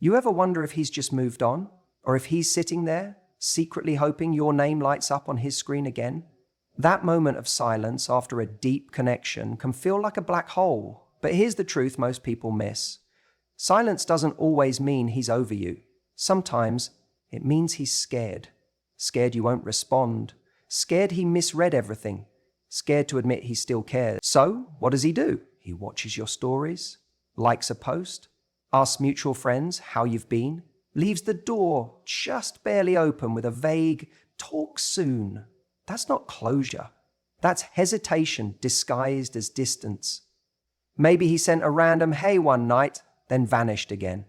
You ever wonder if he's just moved on? Or if he's sitting there, secretly hoping your name lights up on his screen again? That moment of silence after a deep connection can feel like a black hole. But here's the truth most people miss. Silence doesn't always mean he's over you. Sometimes it means he's scared. Scared you won't respond. Scared he misread everything. Scared to admit he still cares. So, what does he do? He watches your stories, likes a post, asks mutual friends how you've been, leaves the door just barely open with a vague, "talk soon." That's not closure. That's hesitation disguised as distance. Maybe he sent a random "hey" one night, then vanished again.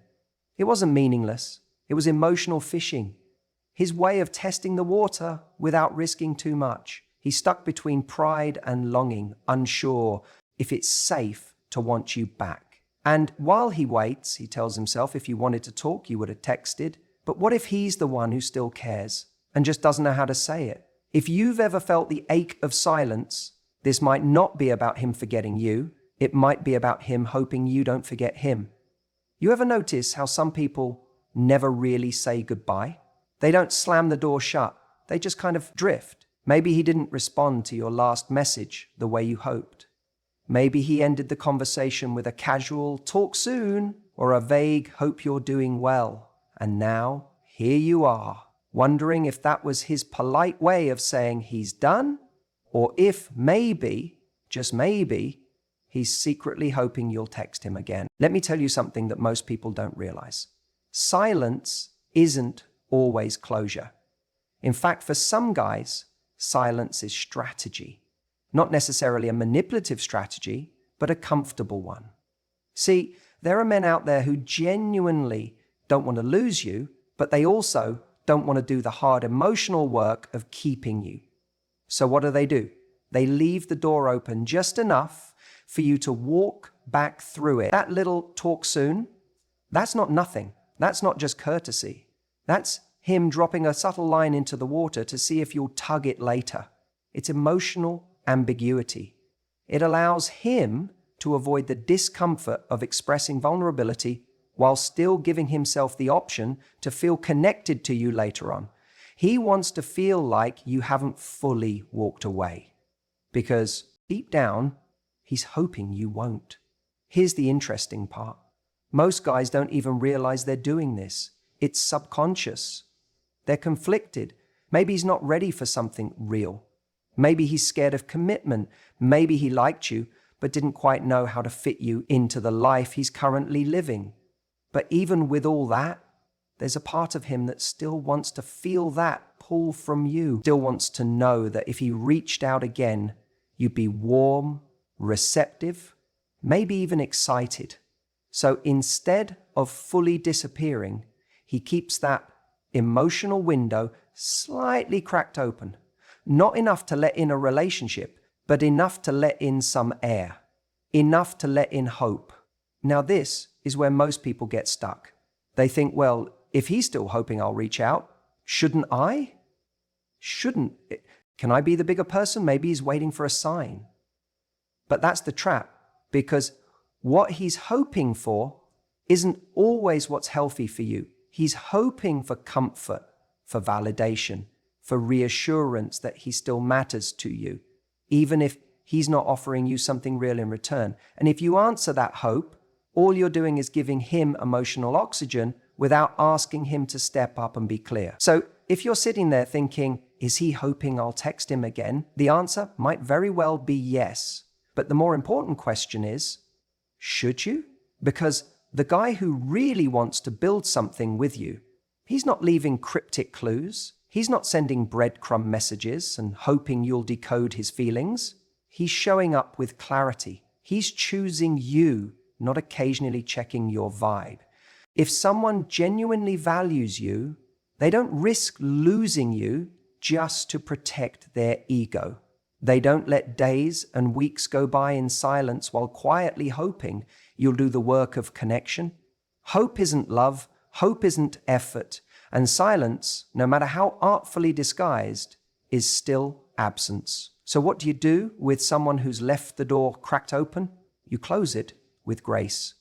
It wasn't meaningless. It was emotional fishing. His way of testing the water without risking too much. He's stuck between pride and longing, unsure if it's safe to want you back. And while he waits, he tells himself, if you wanted to talk, you would have texted. But what if he's the one who still cares and just doesn't know how to say it? If you've ever felt the ache of silence, this might not be about him forgetting you. It might be about him hoping you don't forget him. You ever notice how some people never really say goodbye? They don't slam the door shut. They just kind of drift. Maybe he didn't respond to your last message the way you hoped. Maybe he ended the conversation with a casual "talk soon" or a vague "hope you're doing well." And now, here you are, wondering if that was his polite way of saying he's done, or if maybe, just maybe, he's secretly hoping you'll text him again. Let me tell you something that most people don't realize. Silence isn't always closure. In fact, for some guys, silence is strategy. Not necessarily a manipulative strategy, but a comfortable one. See, there are men out there who genuinely don't want to lose you, but they also don't want to do the hard emotional work of keeping you. So what do? They leave the door open just enough for you to walk back through it. That little "talk soon," that's not nothing. That's not just courtesy. That's him dropping a subtle line into the water to see if you'll tug it later. It's emotional ambiguity. It allows him to avoid the discomfort of expressing vulnerability while still giving himself the option to feel connected to you later on. He wants to feel like you haven't fully walked away. Because deep down, he's hoping you won't. Here's the interesting part. Most guys don't even realize they're doing this. It's subconscious. They're conflicted. Maybe he's not ready for something real. Maybe he's scared of commitment. Maybe he liked you, but didn't quite know how to fit you into the life he's currently living. But even with all that, there's a part of him that still wants to feel that pull from you. Still wants to know that if he reached out again, you'd be warm, receptive, maybe even excited. So instead of fully disappearing, he keeps that emotional window slightly cracked open. Not enough to let in a relationship, but enough to let in some air. Enough to let in hope. Now this is where most people get stuck. They think, well, if he's still hoping I'll reach out, shouldn't I? Can I be the bigger person? Maybe he's waiting for a sign. But that's the trap, because what he's hoping for isn't always what's healthy for you. He's hoping for comfort, for validation, for reassurance that he still matters to you, even if he's not offering you something real in return. And if you answer that hope, all you're doing is giving him emotional oxygen without asking him to step up and be clear. So if you're sitting there thinking, is he hoping I'll text him again? The answer might very well be yes. But the more important question is, should you? Because the guy who really wants to build something with you, he's not leaving cryptic clues. He's not sending breadcrumb messages and hoping you'll decode his feelings. He's showing up with clarity. He's choosing you, not occasionally checking your vibe. If someone genuinely values you, they don't risk losing you just to protect their ego. They don't let days and weeks go by in silence while quietly hoping you'll do the work of connection. Hope isn't love. Hope isn't effort. And silence, no matter how artfully disguised, is still absence. So what do you do with someone who's left the door cracked open? You close it with grace.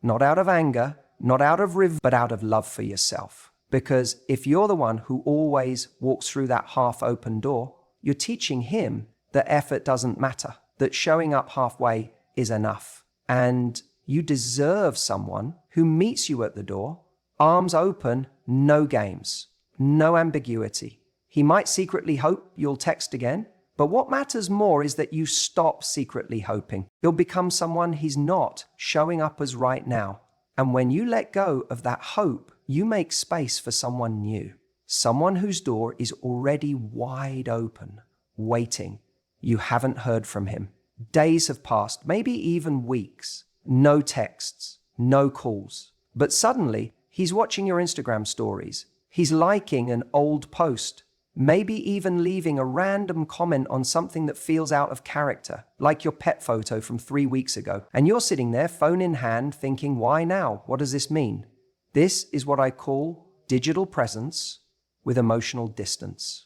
Not out of anger, not out of but out of love for yourself. Because if you're the one who always walks through that half-open door, you're teaching him that effort doesn't matter, that showing up halfway is enough. And you deserve someone who meets you at the door, arms open, no games, no ambiguity. He might secretly hope you'll text again, but what matters more is that you stop secretly hoping. He'll become someone he's not, showing up as right now. And when you let go of that hope, you make space for someone new, someone whose door is already wide open, waiting. You haven't heard from him. Days have passed, maybe even weeks. No texts, no calls. But suddenly, he's watching your Instagram stories. He's liking an old post, maybe even leaving a random comment on something that feels out of character, like your pet photo from 3 weeks ago. And you're sitting there, phone in hand, thinking, why now? What does this mean? This is what I call digital presence with emotional distance.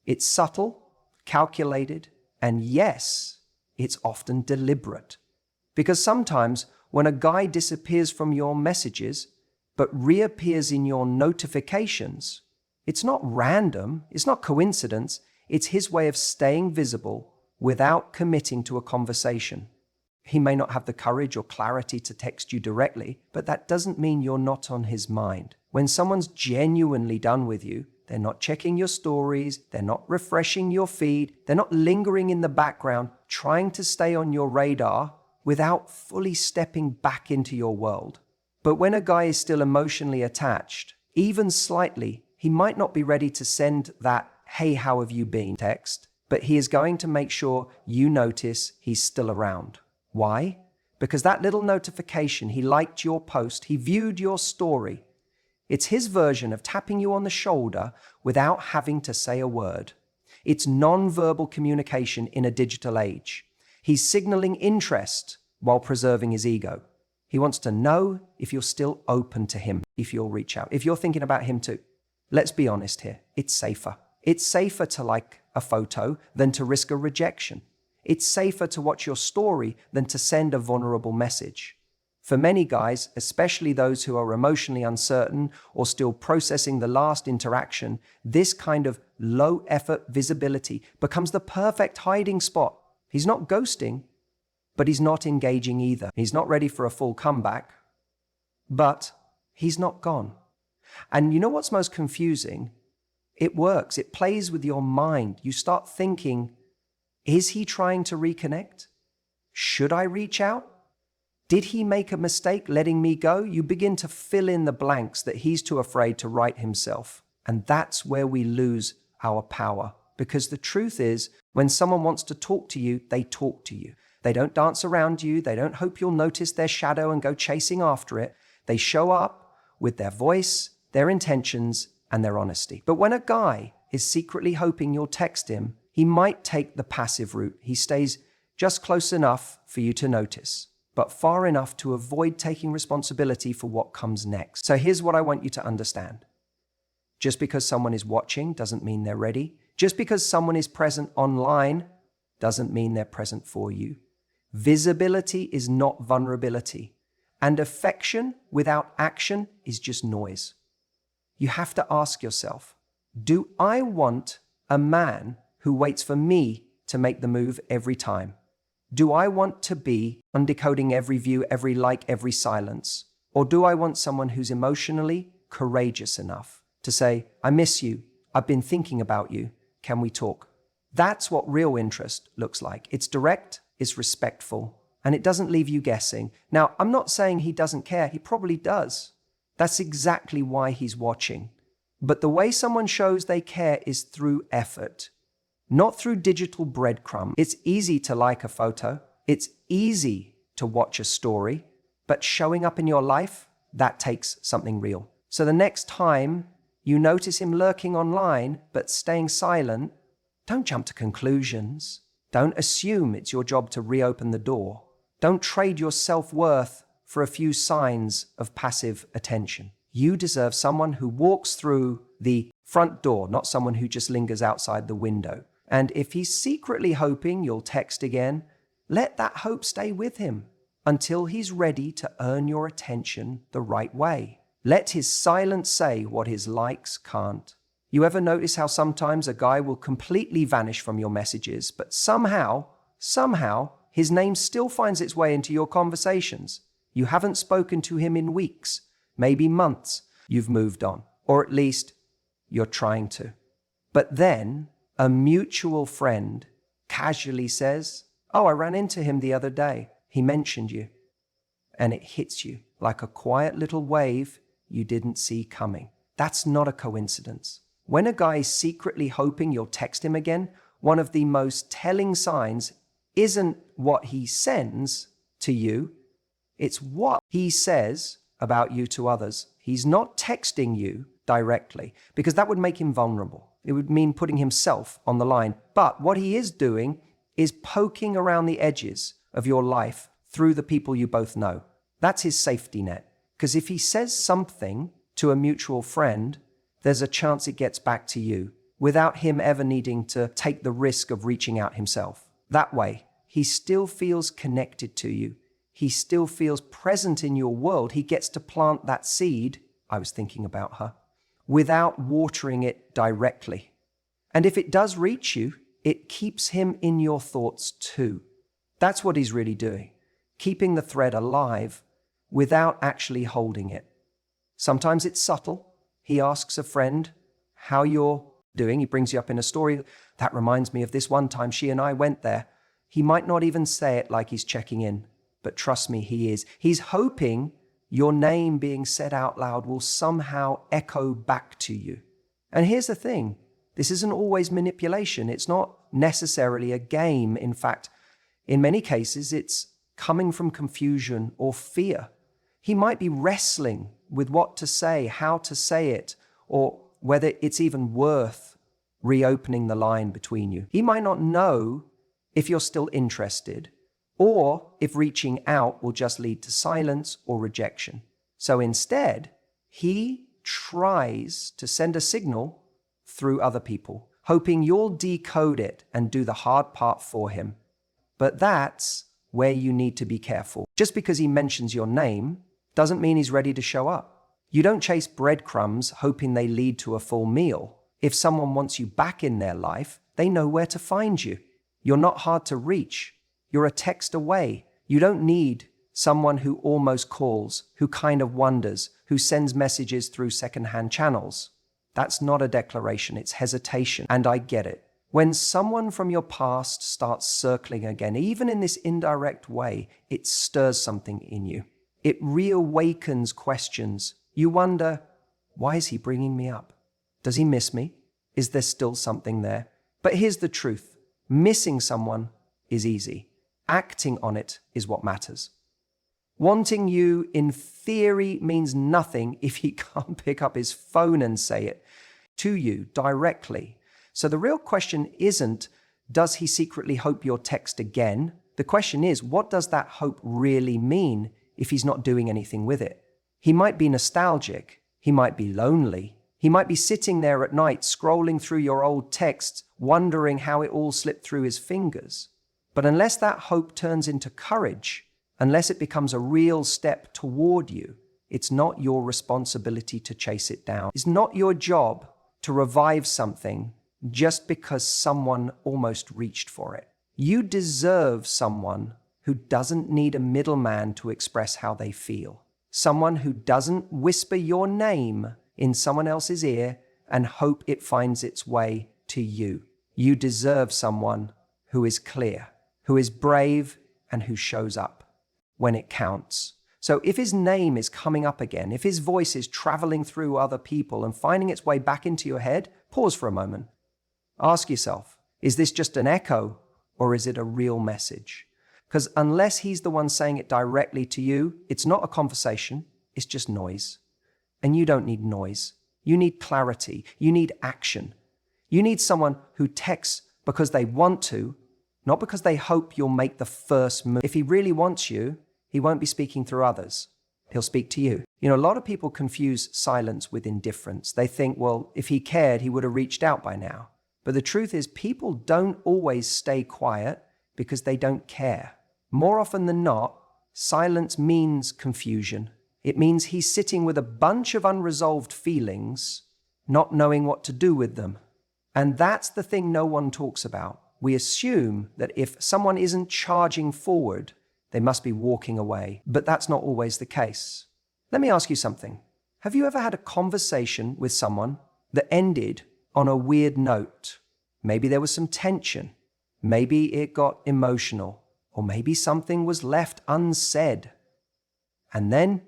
It's subtle, calculated, and yes, it's often deliberate. Because sometimes when a guy disappears from your messages, but reappears in your notifications, it's not random, it's not coincidence, it's his way of staying visible without committing to a conversation. He may not have the courage or clarity to text you directly, but that doesn't mean you're not on his mind. When someone's genuinely done with you, they're not checking your stories, they're not refreshing your feed, they're not lingering in the background, trying to stay on your radar without fully stepping back into your world. But when a guy is still emotionally attached, even slightly, he might not be ready to send that, "Hey, how have you been?" text, but he is going to make sure you notice he's still around. Why? Because that little notification, he liked your post, he viewed your story. It's his version of tapping you on the shoulder without having to say a word. It's non-verbal communication in a digital age. He's signaling interest while preserving his ego. He wants to know if you're still open to him, if you'll reach out, if you're thinking about him too. Let's be honest here, it's safer. It's safer to like a photo than to risk a rejection. It's safer to watch your story than to send a vulnerable message. For many guys, especially those who are emotionally uncertain or still processing the last interaction, this kind of low-effort visibility becomes the perfect hiding spot. He's not ghosting, but he's not engaging either. He's not ready for a full comeback, but he's not gone. And you know what's most confusing? It works. It plays with your mind. You start thinking, is he trying to reconnect? Should I reach out? Did he make a mistake letting me go? You begin to fill in the blanks that he's too afraid to write himself. And that's where we lose our power. Because the truth is, when someone wants to talk to you, they talk to you. They don't dance around you. They don't hope you'll notice their shadow and go chasing after it. They show up with their voice, their intentions, and their honesty. But when a guy is secretly hoping you'll text him, he might take the passive route. He stays just close enough for you to notice, but far enough to avoid taking responsibility for what comes next. So here's what I want you to understand. Just because someone is watching doesn't mean they're ready. Just because someone is present online doesn't mean they're present for you. Visibility is not vulnerability, and affection without action is just noise. You have to ask yourself, do I want a man who waits for me to make the move every time? Do I want to be undecoding every view, every like, every silence? Or do I want someone who's emotionally courageous enough to say, I miss you, I've been thinking about you, can we talk? That's what real interest looks like. It's direct, it's respectful, and it doesn't leave you guessing. Now, I'm not saying he doesn't care, he probably does. That's exactly why he's watching. But the way someone shows they care is through effort, not through digital breadcrumb. It's easy to like a photo, it's easy to watch a story, but showing up in your life, that takes something real. So the next time you notice him lurking online, but staying silent, don't jump to conclusions. Don't assume it's your job to reopen the door. Don't trade your self-worth for a few signs of passive attention. You deserve someone who walks through the front door, not someone who just lingers outside the window. And if he's secretly hoping you'll text again, let that hope stay with him. until he's ready to earn your attention the right way. Let his silence say what his likes can't. You ever notice how sometimes a guy will completely vanish from your messages, but somehow, his name still finds its way into your conversations? You haven't spoken to him in weeks, maybe months. You've moved on, or at least you're trying to. But then a mutual friend casually says, "Oh, I ran into him the other day. He mentioned you." And it hits you like a quiet little wave you didn't see coming. That's not a coincidence. When a guy is secretly hoping you'll text him again, one of the most telling signs isn't what he sends to you, it's what he says about you to others. He's not texting you directly because that would make him vulnerable. It would mean putting himself on the line. But what he is doing is poking around the edges of your life through the people you both know. That's his safety net. Because if he says something to a mutual friend, there's a chance it gets back to you without him ever needing to take the risk of reaching out himself. That way, he still feels connected to you. He still feels present in your world. He gets to plant that seed, "I was thinking about her," without watering it directly. And if it does reach you, it keeps him in your thoughts too. That's what he's really doing, keeping the thread alive without actually holding it. Sometimes it's subtle. He asks a friend how you're doing. He brings you up in a story. "That reminds me of this one time she and I went there." He might not even say it like he's checking in, but trust me, he is. He's hoping your name being said out loud will somehow echo back to you. And here's the thing. This isn't always manipulation. It's not necessarily a game. In fact, in many cases, it's coming from confusion or fear. He might be wrestling with what to say, how to say it, or whether it's even worth reopening the line between you. He might not know if you're still interested, or if reaching out will just lead to silence or rejection. So instead, he tries to send a signal through other people, hoping you'll decode it and do the hard part for him. But that's where you need to be careful. Just because he mentions your name doesn't mean he's ready to show up. You don't chase breadcrumbs hoping they lead to a full meal. If someone wants you back in their life, they know where to find you. You're not hard to reach. You're a text away. You don't need someone who almost calls, who kind of wonders, who sends messages through secondhand channels. That's not a declaration, it's hesitation, and I get it. When someone from your past starts circling again, even in this indirect way, it stirs something in you. It reawakens questions. You wonder, why is he bringing me up? Does he miss me? Is there still something there? But here's the truth. Missing someone is easy. Acting on it is what matters. Wanting you, in theory, means nothing if he can't pick up his phone and say it to you directly. So the real question isn't, does he secretly hope you'll text again? The question is, what does that hope really mean if he's not doing anything with it? He might be nostalgic. He might be lonely. He might be sitting there at night scrolling through your old texts, wondering how it all slipped through his fingers. But unless that hope turns into courage, unless it becomes a real step toward you, it's not your responsibility to chase it down. It's not your job to revive something just because someone almost reached for it. You deserve someone who doesn't need a middleman to express how they feel. Someone who doesn't whisper your name in someone else's ear and hope it finds its way to you. You deserve someone who is clear, who is brave, and who shows up when it counts. So if his name is coming up again, if his voice is traveling through other people and finding its way back into your head, pause for a moment. Ask yourself, is this just an echo or is it a real message? Because unless he's the one saying it directly to you, it's not a conversation, it's just noise. And you don't need noise. You need clarity. You need action. You need someone who texts because they want to, not because they hope you'll make the first move. If he really wants you, he won't be speaking through others. He'll speak to you. You know, a lot of people confuse silence with indifference. They think, well, if he cared, he would have reached out by now. But the truth is, people don't always stay quiet because they don't care. More often than not, silence means confusion. It means he's sitting with a bunch of unresolved feelings, not knowing what to do with them. And that's the thing no one talks about. We assume that if someone isn't charging forward, they must be walking away. But that's not always the case. Let me ask you something. Have you ever had a conversation with someone that ended on a weird note? Maybe there was some tension. Maybe it got emotional. Or maybe something was left unsaid. And then,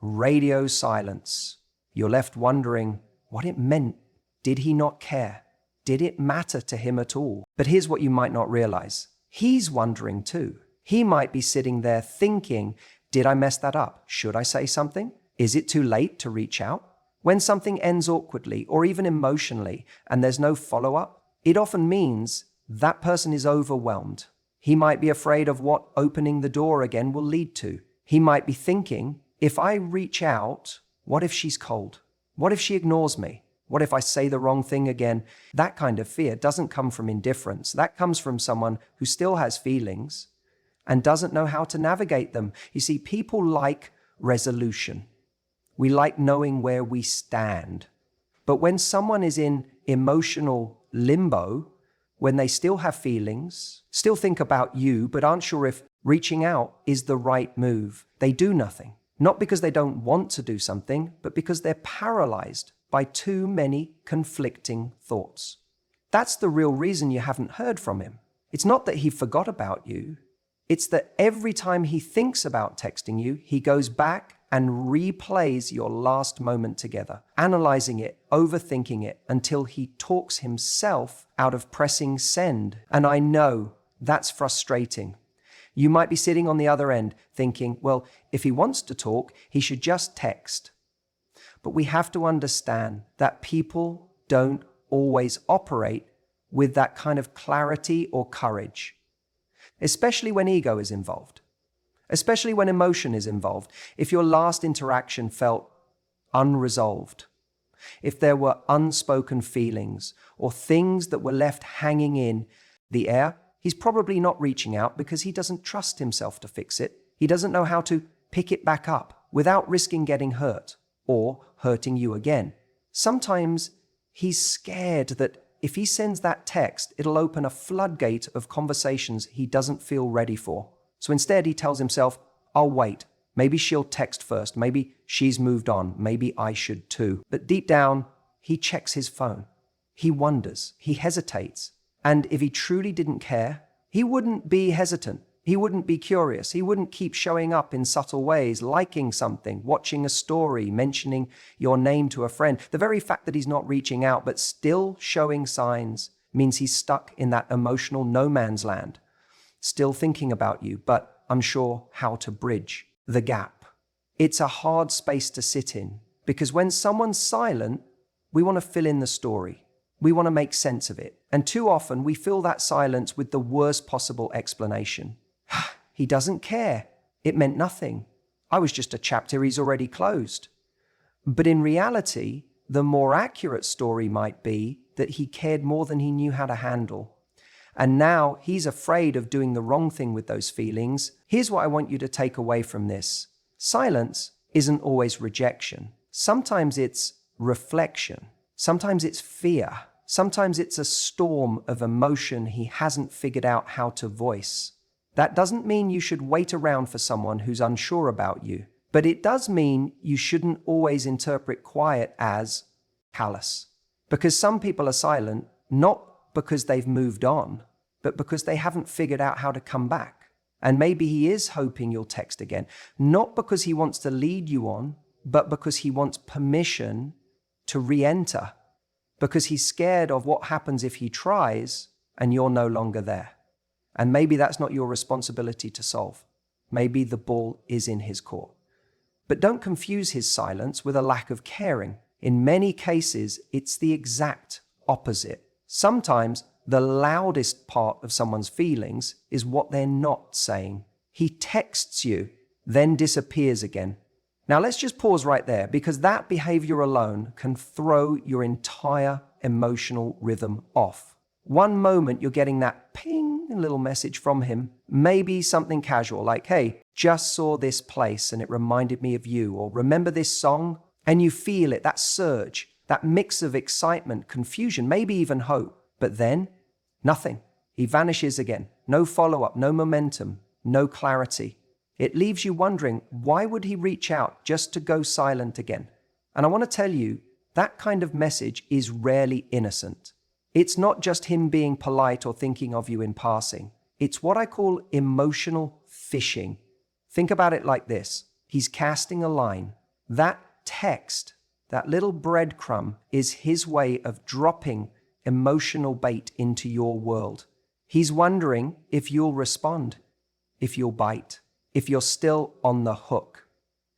radio silence. You're left wondering what it meant. Did he not care? Did it matter to him at all? But here's what you might not realize. He's wondering too. He might be sitting there thinking, did I mess that up? Should I say something? Is it too late to reach out? When something ends awkwardly or even emotionally and there's no follow-up, it often means that person is overwhelmed. He might be afraid of what opening the door again will lead to. He might be thinking, if I reach out, what if she's cold? What if she ignores me? What if I say the wrong thing again? That kind of fear doesn't come from indifference. That comes from someone who still has feelings and doesn't know how to navigate them. You see, people like resolution. We like knowing where we stand. But when someone is in emotional limbo, when they still have feelings, still think about you, but aren't sure if reaching out is the right move, they do nothing. Not because they don't want to do something, but because they're paralyzed by too many conflicting thoughts. That's the real reason you haven't heard from him. It's not that he forgot about you. It's that every time he thinks about texting you, he goes back and replays your last moment together, analyzing it, overthinking it, until he talks himself out of pressing send. And I know that's frustrating. You might be sitting on the other end thinking, well, if he wants to talk, he should just text. But we have to understand that people don't always operate with that kind of clarity or courage, especially when ego is involved. Especially when emotion is involved. If your last interaction felt unresolved, if there were unspoken feelings or things that were left hanging in the air, he's probably not reaching out because he doesn't trust himself to fix it. He doesn't know how to pick it back up without risking getting hurt or hurting you again. Sometimes he's scared that if he sends that text, it'll open a floodgate of conversations he doesn't feel ready for. So instead, he tells himself, I'll wait. Maybe she'll text first. Maybe she's moved on. Maybe I should too. But deep down, he checks his phone. He wonders. He hesitates. And if he truly didn't care, he wouldn't be hesitant. He wouldn't be curious. He wouldn't keep showing up in subtle ways, liking something, watching a story, mentioning your name to a friend. The very fact that he's not reaching out but still showing signs means he's stuck in that emotional no man's land. Still thinking about you, but unsure how to bridge the gap. It's a hard space to sit in because when someone's silent, we want to fill in the story. We want to make sense of it. And too often we fill that silence with the worst possible explanation. He doesn't care. It meant nothing. I was just a chapter he's already closed. But in reality, the more accurate story might be that he cared more than he knew how to handle. And now he's afraid of doing the wrong thing with those feelings. Here's what I want you to take away from this. Silence isn't always rejection. Sometimes it's reflection. Sometimes it's fear. Sometimes it's a storm of emotion he hasn't figured out how to voice. That doesn't mean you should wait around for someone who's unsure about you, but it does mean you shouldn't always interpret quiet as callous. Because some people are silent, not because they've moved on, but because they haven't figured out how to come back. And maybe he is hoping you'll text again, not because he wants to lead you on, but because he wants permission to re-enter, because he's scared of what happens if he tries and you're no longer there. And maybe that's not your responsibility to solve. Maybe the ball is in his court. But don't confuse his silence with a lack of caring. In many cases, it's the exact opposite. Sometimes the loudest part of someone's feelings is what they're not saying. He texts you, then disappears again. Now let's just pause right there, because that behavior alone can throw your entire emotional rhythm off. One moment you're getting that ping little message from him, maybe something casual like, hey, just saw this place and it reminded me of you, or remember this song, and you feel it, that surge, that mix of excitement, confusion, maybe even hope. But then, nothing. He vanishes again. No follow-up, no momentum, no clarity. It leaves you wondering, why would he reach out just to go silent again? And I want to tell you, that kind of message is rarely innocent. It's not just him being polite or thinking of you in passing. It's what I call emotional fishing. Think about it like this. He's casting a line. That text, that little breadcrumb, is his way of dropping emotional bait into your world. He's wondering if you'll respond, if you'll bite, if you're still on the hook.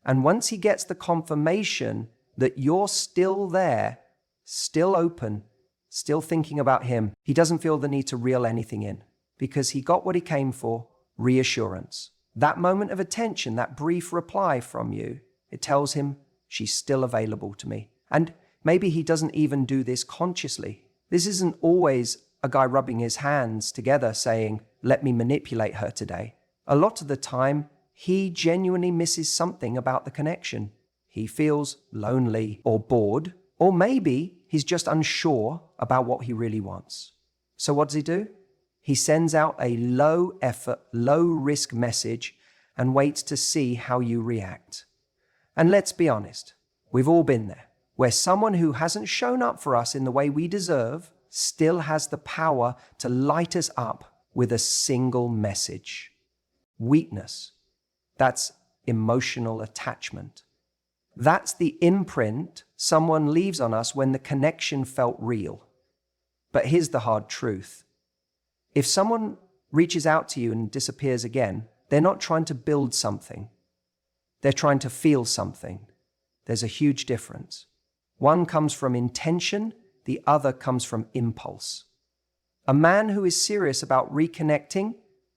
And once he gets the confirmation that you're still there, still open, still thinking about him, he doesn't feel the need to reel anything in, because he got what he came for, reassurance. That moment of attention, that brief reply from you, it tells him she's still available to me. And maybe he doesn't even do this consciously. This isn't always a guy rubbing his hands together saying, let me manipulate her today. A lot of the time, he genuinely misses something about the connection. He feels lonely or bored, or maybe he's just unsure about what he really wants. So what does he do? He sends out a low effort, low risk message and waits to see how you react. And let's be honest, we've all been there, where someone who hasn't shown up for us in the way we deserve still has the power to light us up with a single message. Weakness. That's emotional attachment. That's the imprint someone leaves on us when the connection felt real. But here's the hard truth. If someone reaches out to you and disappears again, they're not trying to build something. They're trying to feel something. There's a huge difference. One comes from intention, the other comes from impulse. A man who is serious about reconnecting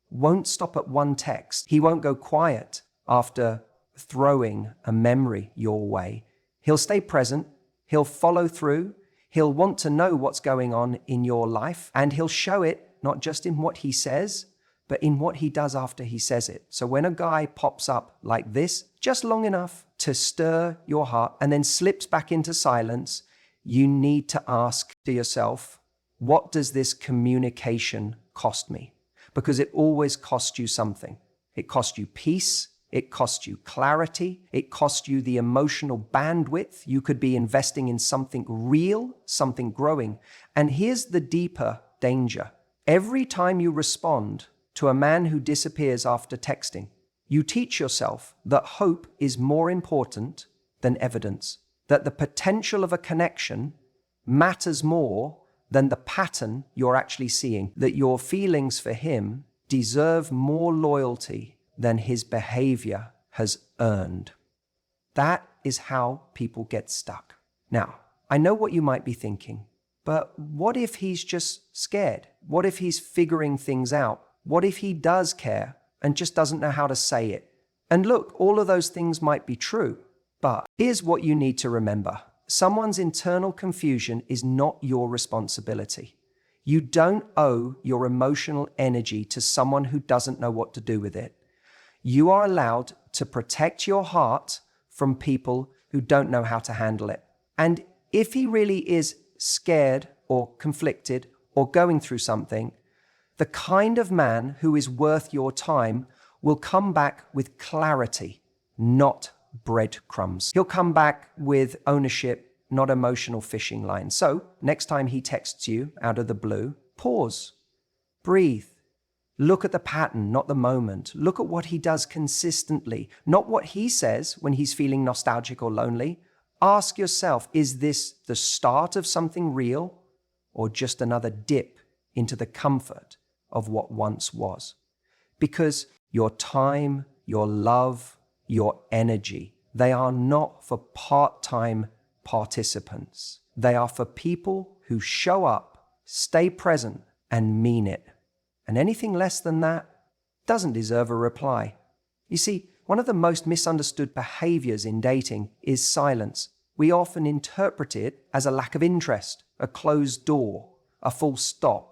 won't stop at one text. He won't go quiet after throwing a memory your way. He'll stay present, he'll follow through, he'll want to know what's going on in your life, and he'll show it not just in what he says, but in what he does after he says it. So when a guy pops up like this, just long enough to stir your heart and then slips back into silence, you need to ask to yourself, what does this communication cost me? Because it always costs you something. It costs you peace, it costs you clarity, it costs you the emotional bandwidth. You could be investing in something real, something growing. And here's the deeper danger. Every time you respond to a man who disappears after texting, you teach yourself that hope is more important than evidence, that the potential of a connection matters more than the pattern you're actually seeing, that your feelings for him deserve more loyalty than his behavior has earned. That is how people get stuck. Now, I know what you might be thinking, but what if he's just scared? What if he's figuring things out? What if he does care and just doesn't know how to say it? And look, all of those things might be true, but here's what you need to remember. Someone's internal confusion is not your responsibility. You don't owe your emotional energy to someone who doesn't know what to do with it. You are allowed to protect your heart from people who don't know how to handle it. And if he really is scared or conflicted or going through something, the kind of man who is worth your time will come back with clarity, not breadcrumbs. He'll come back with ownership, not emotional fishing lines. So next time he texts you out of the blue, pause, breathe, look at the pattern, not the moment. Look at what he does consistently, not what he says when he's feeling nostalgic or lonely. Ask yourself, is this the start of something real or just another dip into the comfort of what once was? Because your time, your love, your energy, they are not for part-time participants. They are for people who show up, stay present, and mean it. And anything less than that doesn't deserve a reply. You see, one of the most misunderstood behaviors in dating is silence. We often interpret it as a lack of interest, a closed door, a full stop.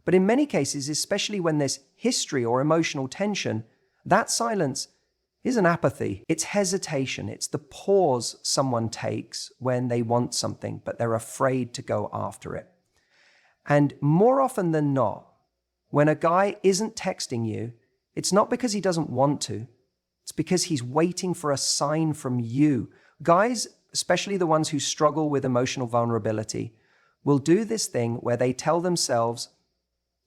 But in many cases, especially when there's history or emotional tension, that silence isn't apathy. It's hesitation. It's the pause someone takes when they want something, but they're afraid to go after it. And more often than not, when a guy isn't texting you, it's not because he doesn't want to. It's because he's waiting for a sign from you. Guys, especially the ones who struggle with emotional vulnerability, will do this thing where they tell themselves,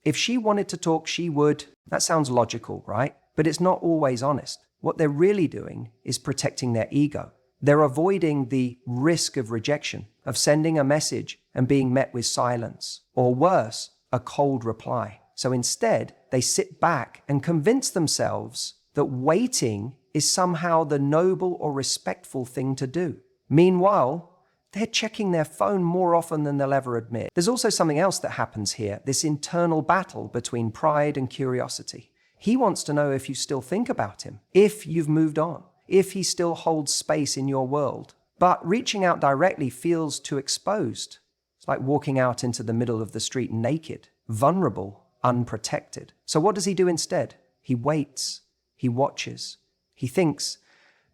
if she wanted to talk, she would. That sounds logical, right? But it's not always honest. What they're really doing is protecting their ego. They're avoiding the risk of rejection, of sending a message and being met with silence, or worse, a cold reply. So instead, they sit back and convince themselves that waiting is somehow the noble or respectful thing to do. Meanwhile, they're checking their phone more often than they'll ever admit. There's also something else that happens here, this internal battle between pride and curiosity. He wants to know if you still think about him, if you've moved on, if he still holds space in your world. But reaching out directly feels too exposed. It's like walking out into the middle of the street naked, vulnerable, unprotected. So what does he do instead? He waits, he watches, he thinks,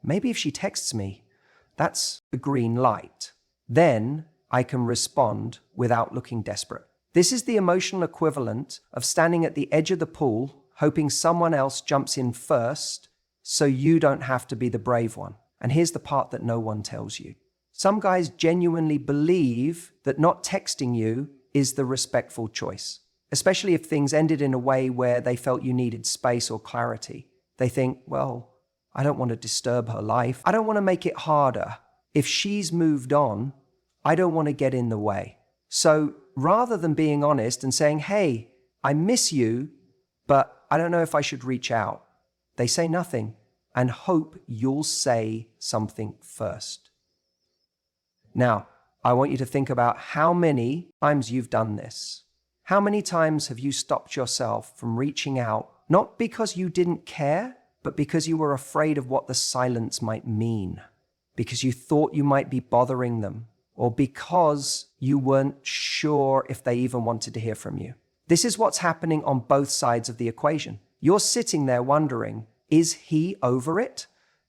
maybe if she texts me, that's the green light. Then I can respond without looking desperate. This is the emotional equivalent of standing at the edge of the pool, hoping someone else jumps in first so you don't have to be the brave one. And here's the part that no one tells you. Some guys genuinely believe that not texting you is the respectful choice, especially if things ended in a way where they felt you needed space or clarity. They think, well, I don't want to disturb her life. I don't want to make it harder. If she's moved on, I don't want to get in the way. So rather than being honest and saying, hey, I miss you, but I don't know if I should reach out, they say nothing and hope you'll say something first. Now, I want you to think about how many times you've done this. How many times have you stopped yourself from reaching out, not because you didn't care, but because you were afraid of what the silence might mean, because you thought you might be bothering them, or because you weren't sure if they even wanted to hear from you. This is what's happening on both sides of the equation. You're sitting there wondering, is he over it?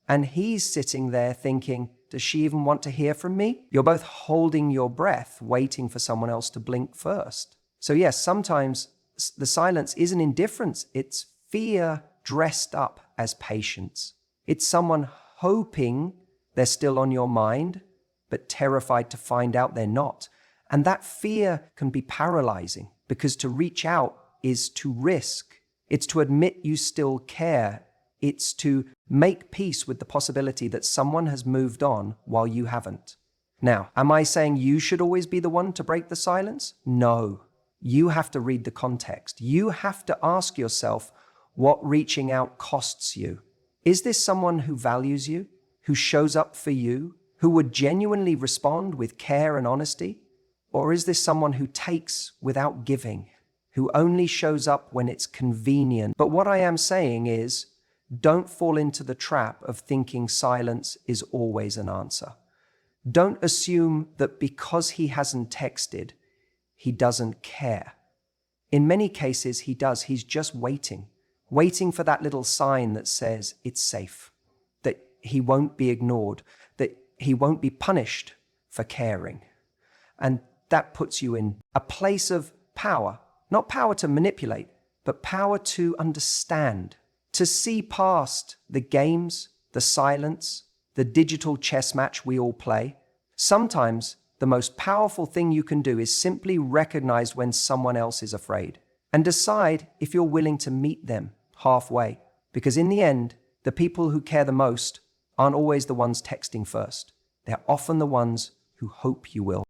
And he's sitting there thinking, does she even want to hear from me? You're both holding your breath, waiting for someone else to blink first. So yes, sometimes the silence isn't indifference, it's fear dressed up as patience. It's someone hoping they're still on your mind, but terrified to find out they're not. And that fear can be paralyzing because to reach out is to risk. It's to admit you still care. It's to make peace with the possibility that someone has moved on while you haven't. Now, am I saying you should always be the one to break the silence? No. You have to read the context. You have to ask yourself what reaching out costs you. Is this someone who values you, who shows up for you, who would genuinely respond with care and honesty? Or is this someone who takes without giving, who only shows up when it's convenient? But what I am saying is, don't fall into the trap of thinking silence is always an answer. Don't assume that because he hasn't texted, he doesn't care. In many cases, he does. He's just waiting for that little sign that says it's safe, that he won't be ignored, that he won't be punished for caring. And that puts you in a place of power, not power to manipulate, but power to understand, to see past the games, the silence, the digital chess match we all play. Sometimes the most powerful thing you can do is simply recognize when someone else is afraid and decide if you're willing to meet them halfway. Because in the end, the people who care the most aren't always the ones texting first. They're often the ones who hope you will.